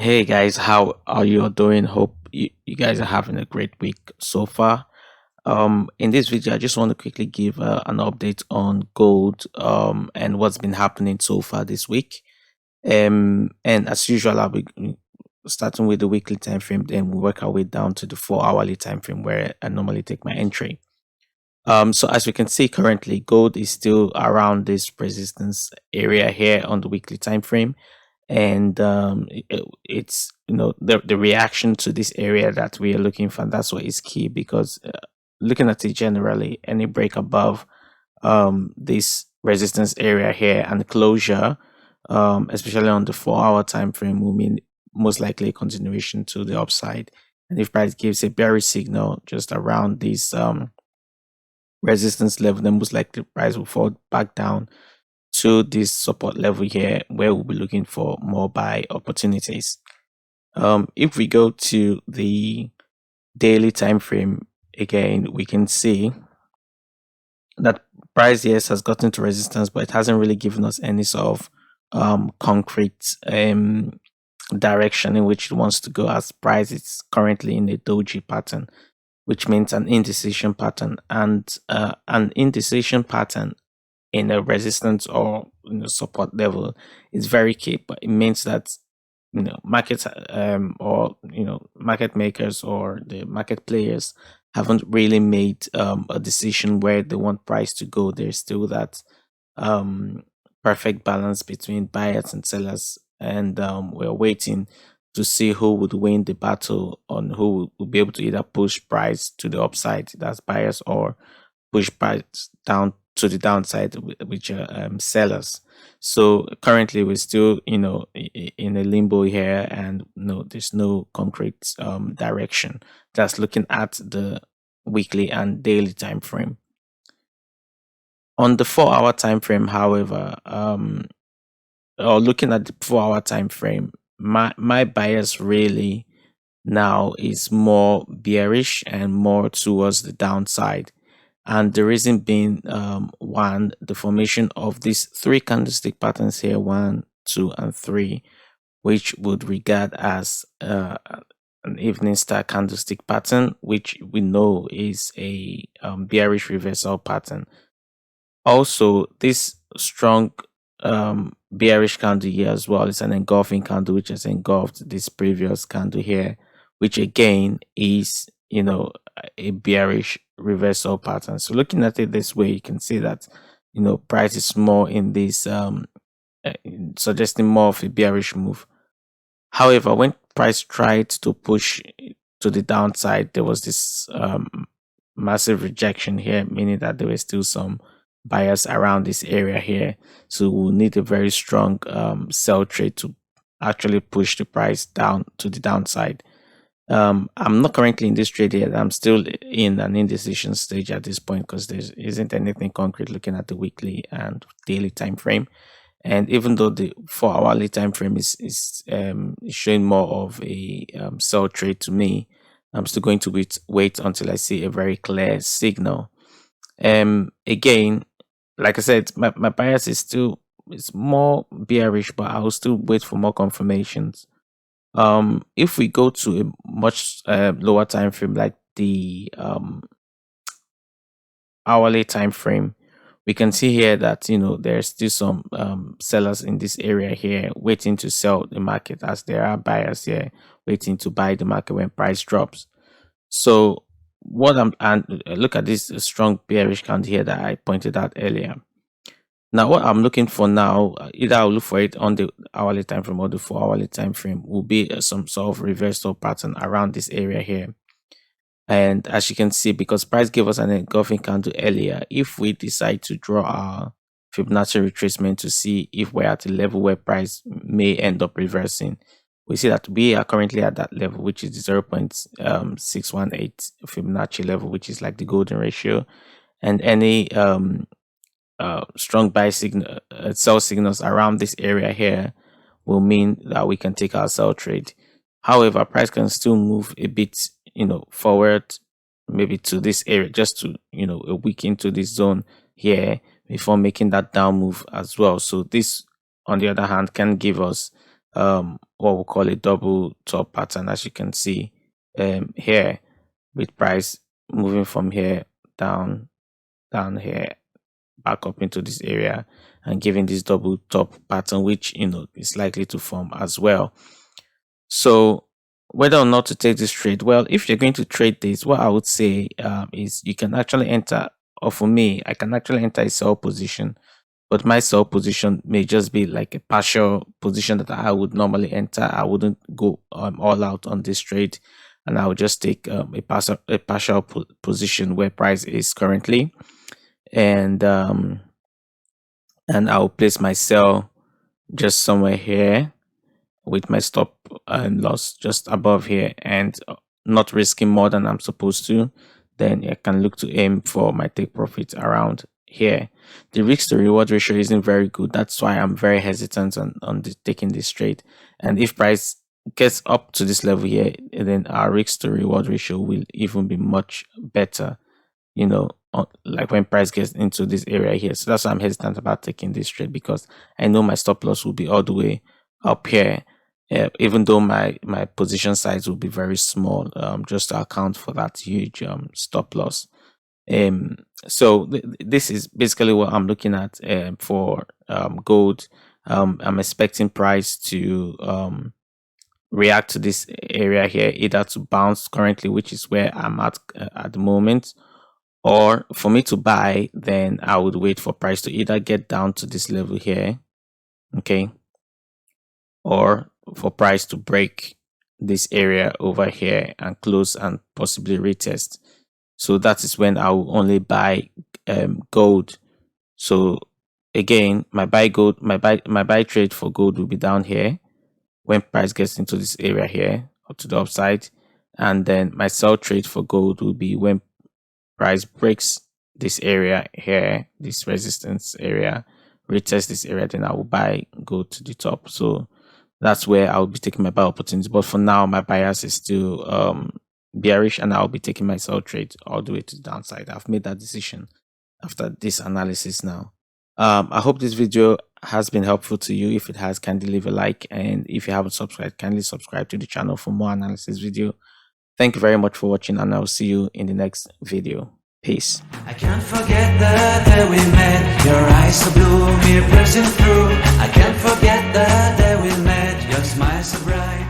Hey guys, how are you all doing? Hope you guys are having a great week so far. In this video, I just want to quickly give an update on gold and what's been happening so far this week. And as usual, I'll be starting with the weekly time frame, then we work our way down to the 4 hourly time frame where I normally take my entry. So as we can see currently, gold is still around this resistance area here on the weekly time frame, and it's the reaction to this area that we are looking for. That's what is key because looking at it generally, any break above this resistance area here and closure, especially on the 4 hour time frame, will mean most likely a continuation to the upside. And if price gives a bearish signal just around this resistance level, then most likely price will fall back down to this support level here where we'll be looking for more buy opportunities. If we go to the daily time frame again, we can see that price, yes, has gotten to resistance, but it hasn't really given us any sort of concrete direction in which it wants to go, as price is currently in a doji pattern, which means an indecision pattern. And an indecision pattern in a resistance or support level is very key, but it means that markets or market makers or the market players haven't really made a decision where they want price to go. There's still that um, perfect balance between buyers and sellers, and we're waiting to see who would win the battle on who will be able to either push price to the upside, that's buyers, or push price down to the downside, which are sellers. So currently we're still, in a limbo here, and no, there's no concrete direction. Just looking at the weekly and daily time frame. On the 4 hour time frame, however, or looking at the 4 hour time frame, my bias really now is more bearish and more towards the downside. And the reason being, one, the formation of these three candlestick patterns here, 1, 2, and 3, which would regard as an evening star candlestick pattern, which we know is a bearish reversal pattern. Also, this strong bearish candle here as well is an engulfing candle, which has engulfed this previous candle here, which again is a bearish reversal pattern. So looking at it this way, you can see that price is more in this suggesting more of a bearish move. However, when price tried to push to the downside, there was this massive rejection here, meaning that there were still some buyers around this area here. So we'll need a very strong sell trade to actually push the price down to the downside. I'm not currently in this trade yet. I'm still in an indecision stage at this point because there isn't anything concrete looking at the weekly and daily time frame. And even though the 4 hourly time frame is showing more of a sell trade to me, I'm still going to wait until I see a very clear signal. Again, like I said, my bias is still, it's more bearish, but I'll still wait for more confirmations. If we go to a much lower time frame, like the hourly time frame, we can see here that there's still some sellers in this area here waiting to sell the market, as there are buyers here waiting to buy the market when price drops. So what and look at this strong bearish candle here that I pointed out earlier. Now, what I'm looking for now, either I'll look for it on the hourly time frame or the 4 hourly time frame, will be some sort of reversal pattern around this area here. And as you can see, because price gave us an engulfing candle earlier, if we decide to draw our Fibonacci retracement to see if we're at a level where price may end up reversing, we see that we are currently at that level, which is the 0.618 Fibonacci level, which is like the golden ratio. And any strong buy signal, sell signals around this area here will mean that we can take our sell trade. However, price can still move a bit, forward, maybe to this area, just to, a week into this zone here before making that down move as well. So this, on the other hand, can give us a what we call a double top pattern, as you can see here, with price moving from here down here back up into this area and giving this double top pattern, which is likely to form as well. So whether or not to take this trade, well, if you're going to trade this, what I would say is you can actually enter, or for me, I can actually enter a sell position, but my sell position may just be like a partial position that I would normally enter. I wouldn't go all out on this trade, and I would just take a partial position where price is currently, and I'll place my sell just somewhere here with my stop and loss just above here, and not risking more than I'm supposed to. Then I can look to aim for my take profit around here. The risk to reward ratio isn't very good. That's why I'm very hesitant on taking this trade. And if price gets up to this level here, then our risk to reward ratio will even be much better, like when price gets into this area here. So that's why I'm hesitant about taking this trade, because I know my stop loss will be all the way up here, even though my position size will be very small, just to account for that huge stop loss. So this is basically what I'm looking at for gold. I'm expecting price to react to this area here, either to bounce currently, which is where I'm at the moment, or for me to buy. Then I would wait for price to either get down to this level here, okay, or for price to break this area over here and close and possibly retest. So that is when I will only buy gold. So again, my buy trade for gold will be down here when price gets into this area here or to the upside, and then my sell trade for gold will be when price breaks this area here, this resistance area, retest this area, then I will buy gold to the top. So that's where I'll be taking my buy opportunity. But for now, my bias is still bearish, and I'll be taking my sell trade all the way to the downside. I've made that decision after this analysis now. I hope this video has been helpful to you. If it has, kindly leave a like, and if you haven't subscribed, kindly subscribe to the channel for more analysis video. Thank you very much for watching, and I'll see you in the next video. Peace. I can't forget the day we met. Your eyes so blue, me piercing through. I can't forget the day we met. Your smile so bright.